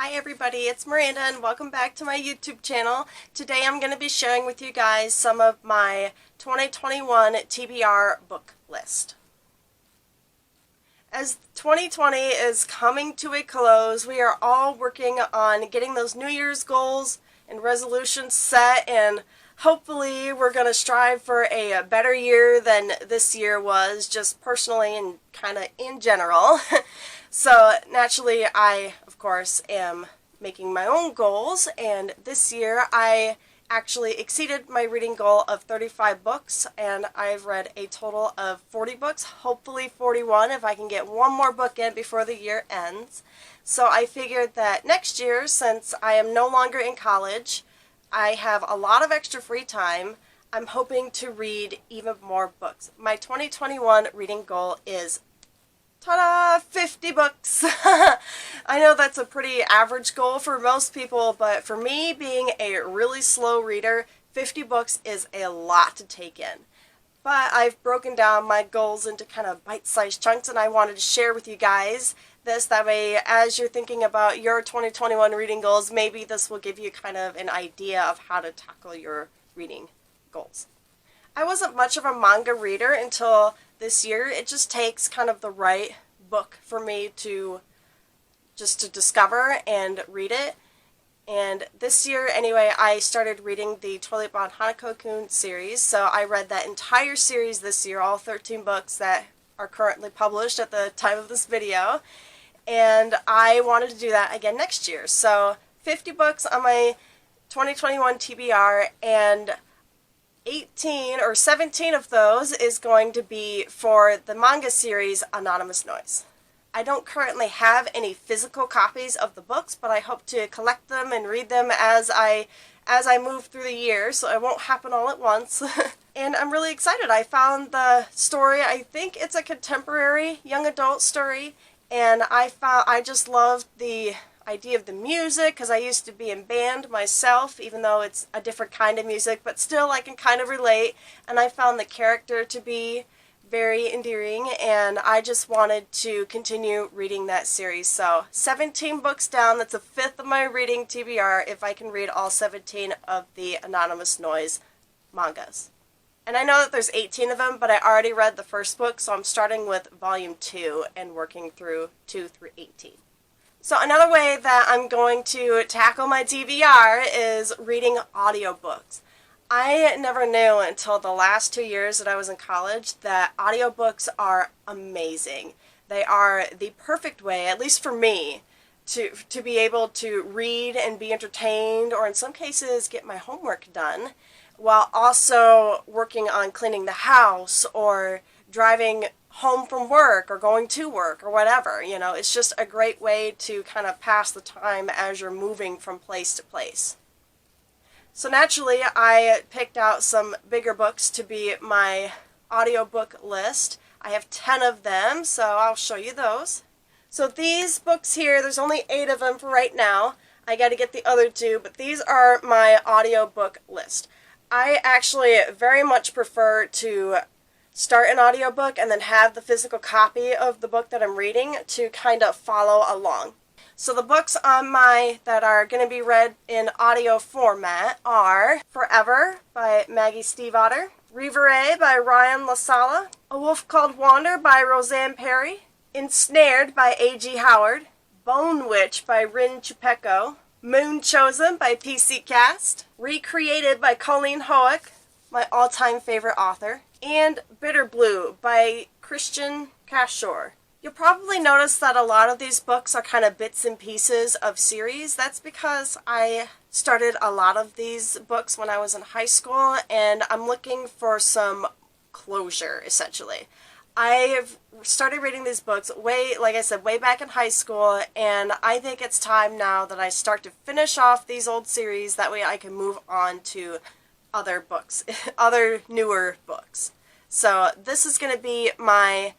Hi everybody, it's Miranda and welcome back to my YouTube channel. Today I'm going to be sharing with you guys some of my 2021 TBR book list. As 2020 is coming to a close, we are all working on getting those New Year's goals and resolutions set, and hopefully we're going to strive for a better year than this year was, just personally and kind of in general. So naturally I, of course, am making my own goals, and this year I actually exceeded my reading goal of 35 books, and I've read a total of 40 books, hopefully 41 if I can get one more book in before the year ends. So I figured that next year, since I am no longer in college, I have a lot of extra free time, I'm hoping to read even more books. My 2021 reading goal is, ta-da, 50 books. I know that's a pretty average goal for most people, but for me, being a really slow reader, 50 books is a lot to take in. But I've broken down my goals into kind of bite-sized chunks, and I wanted to share with you guys this. That way, as you're thinking about your 2021 reading goals, maybe this will give you kind of an idea of how to tackle your reading goals. I wasn't much of a manga reader until this year. It just takes kind of the right book for me to discover and read it. And this year, anyway, I started reading the Toilet Bound Hanako-kun series. So I read that entire series this year, all 13 books that are currently published at the time of this video. And I wanted to do that again next year. So 50 books on my 2021 TBR, and 18 or 17 of those is going to be for the manga series Anonymous Noise. I don't currently have any physical copies of the books, but I hope to collect them and read them as I move through the year, so it won't happen all at once. And I'm really excited. I found the story. I think it's a contemporary young adult story, and I just loved the idea of the music, because I used to be in band myself, even though it's a different kind of music, but still I can kind of relate, and I found the character to be very endearing, and I just wanted to continue reading that series. So 17 books down, that's a fifth of my reading TBR if I can read all 17 of the Anonymous Noise mangas. And I know that there's 18 of them, but I already read the first book, so I'm starting with volume 2 and working through 2 through 18. So another way that I'm going to tackle my TBR is reading audiobooks. I never knew until the last 2 years that I was in college that audiobooks are amazing. They are the perfect way, at least for me, to be able to read and be entertained, or in some cases get my homework done, while also working on cleaning the house or driving home from work or going to work or whatever. You know, it's just a great way to kind of pass the time as you're moving from place to place. So naturally, I picked out some bigger books to be my audiobook list. I have 10 of them, so I'll show you those. So these books here, there's only 8 of them for right now. I got to get the other 2, but these are my audiobook list. I actually very much prefer to start an audiobook and then have the physical copy of the book that I'm reading to kind of follow along. So the books on that are going to be read in audio format are Forever by Maggie Stiefvater, Rivere by Ryan LaSala, A Wolf Called Wander by Roseanne Perry, Ensnared by A.G. Howard, Bone Witch by Rin Chupeco, Moon Chosen by P.C. Cast, Recreated by Colleen Hoek, my all-time favorite author, and Bitter Blue by Christian Cashore. You'll probably notice that a lot of these books are kind of bits and pieces of series. That's because I started a lot of these books when I was in high school, and I'm looking for some closure, essentially. I've started reading these books like I said, way back in high school, and I think it's time now that I start to finish off these old series. That way I can move on to other books, other newer books. So this is going to be my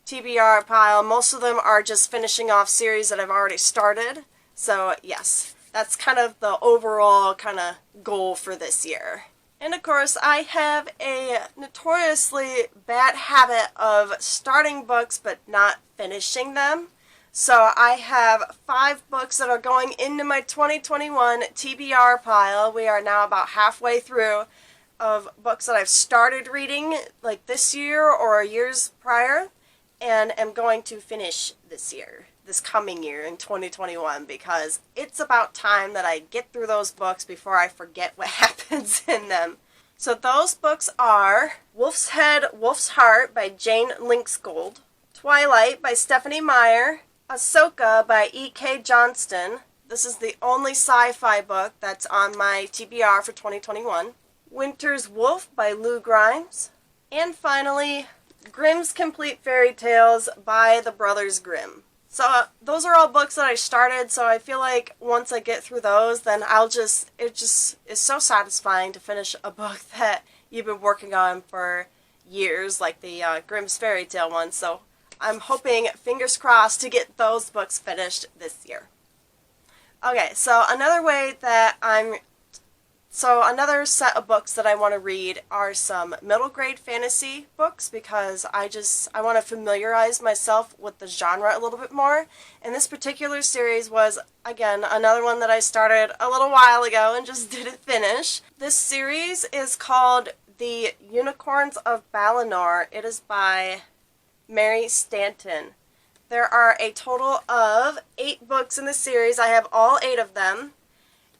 TBR pile. Most of them are just finishing off series that I've already started. So yes, that's kind of the overall kind of goal for this year. And of course, I have a notoriously bad habit of starting books but not finishing them. So I have 5 books that are going into my 2021 TBR pile. We are now about halfway through of books that I've started reading like this year or years prior, and am going to finish this coming year in 2021, because it's about time that I get through those books before I forget what happens in them. So those books are Wolf's Head, Wolf's Heart by Jane Linksgold, Twilight by Stephanie Meyer, Ahsoka by E.K. Johnston. This is the only sci-fi book that's on my TBR for 2021. Winter's Wolf by Lou Grimes. And finally, Grimm's Complete Fairy Tales by the Brothers Grimm. So those are all books that I started, so I feel like once I get through those, then it just is so satisfying to finish a book that you've been working on for years, like the Grimm's Fairy Tale one. So I'm hoping, fingers crossed, to get those books finished this year. Okay, so another set of books that I want to read are some middle grade fantasy books, because I want to familiarize myself with the genre a little bit more. And this particular series was, again, another one that I started a little while ago and just didn't finish. This series is called The Unicorns of Balinor. It is by Mary Stanton. There are a total of 8 books in the series. I have all 8 of them,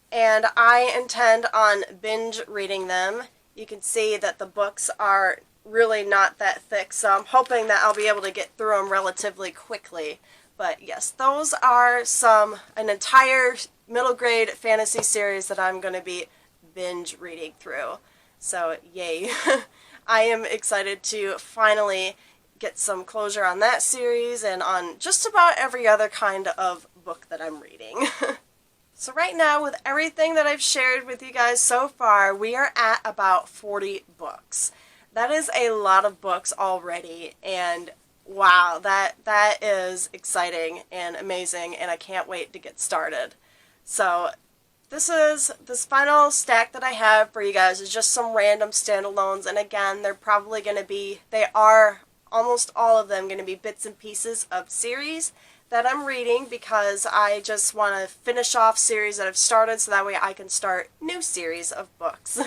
and I intend on binge reading them. You can see that the books are really not that thick, so I'm hoping that I'll be able to get through them relatively quickly. But yes, those are an entire middle grade fantasy series that I'm going to be binge reading through. So yay. I am excited to finally get some closure on that series and on just about every other kind of book that I'm reading. So right now, with everything that I've shared with you guys so far, we are at about 40 books. That is a lot of books already, and wow, that is exciting and amazing, and I can't wait to get started. So this final stack that I have for you guys is just some random standalones, and again, they are almost all of them going to be bits and pieces of series that I'm reading, because I just want to finish off series that I've started so that way I can start new series of books.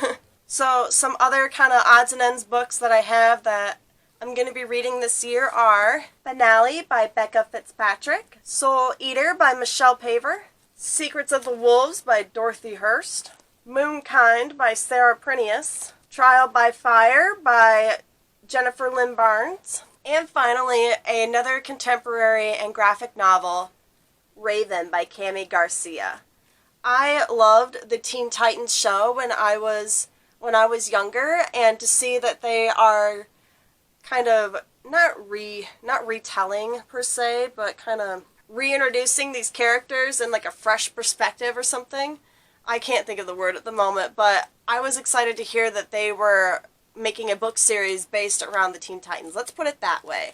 So some other kind of odds and ends books that I have that I'm going to be reading this year are Finale by Becca Fitzpatrick, Soul Eater by Michelle Paver, Secrets of the Wolves by Dorothy Hurst, Moonkind by Sarah Prinius, Trial by Fire by Jennifer Lynn Barnes, and finally, another contemporary and graphic novel, Raven by Cami Garcia. I loved the Teen Titans show when I was younger, and to see that they are kind of not retelling per se, but kind of reintroducing these characters in like a fresh perspective or something. I can't think of the word at the moment, but I was excited to hear that they were making a book series based around the Teen Titans. Let's put it that way.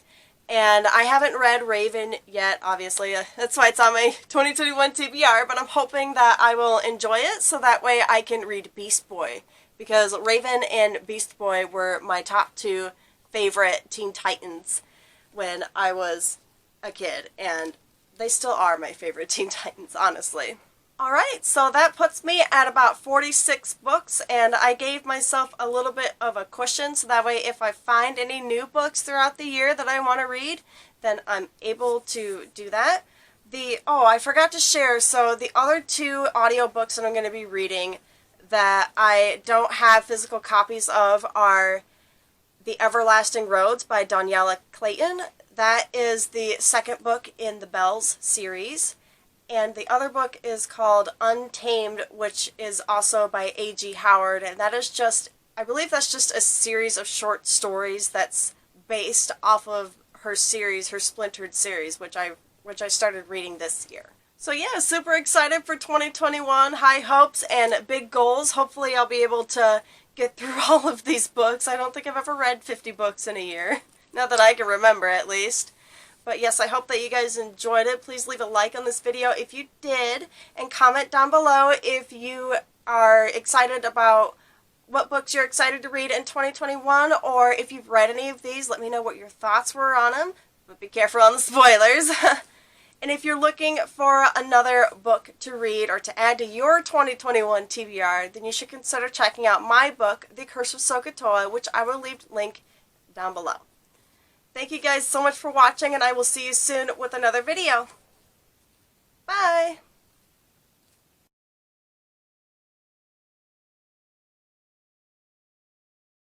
And I haven't read Raven yet, obviously. That's why it's on my 2021 TBR, but I'm hoping that I will enjoy it so that way I can read Beast Boy. Because Raven and Beast Boy were my top 2 favorite Teen Titans when I was a kid. And they still are my favorite Teen Titans, honestly. Alright, so that puts me at about 46 books, and I gave myself a little bit of a cushion so that way if I find any new books throughout the year that I want to read, then I'm able to do that. I forgot to share, so the other 2 audiobooks that I'm going to be reading that I don't have physical copies of are The Everlasting Roads by Daniela Clayton. That is the second book in the Bells series. And the other book is called Untamed, which is also by A.G. Howard, and that is I believe that's just a series of short stories that's based off of her Splintered series, which I started reading this year. So yeah, super excited for 2021, high hopes and big goals. Hopefully I'll be able to get through all of these books. I don't think I've ever read 50 books in a year, not that I can remember at least. But yes, I hope that you guys enjoyed it. Please leave a like on this video if you did, and comment down below if you are excited about what books you're excited to read in 2021, or if you've read any of these, let me know what your thoughts were on them. But be careful on the spoilers. And if you're looking for another book to read or to add to your 2021 TBR, then you should consider checking out my book, The Curse of Sokotoa, which I will leave link down below. Thank you guys so much for watching, and I will see you soon with another video. Bye!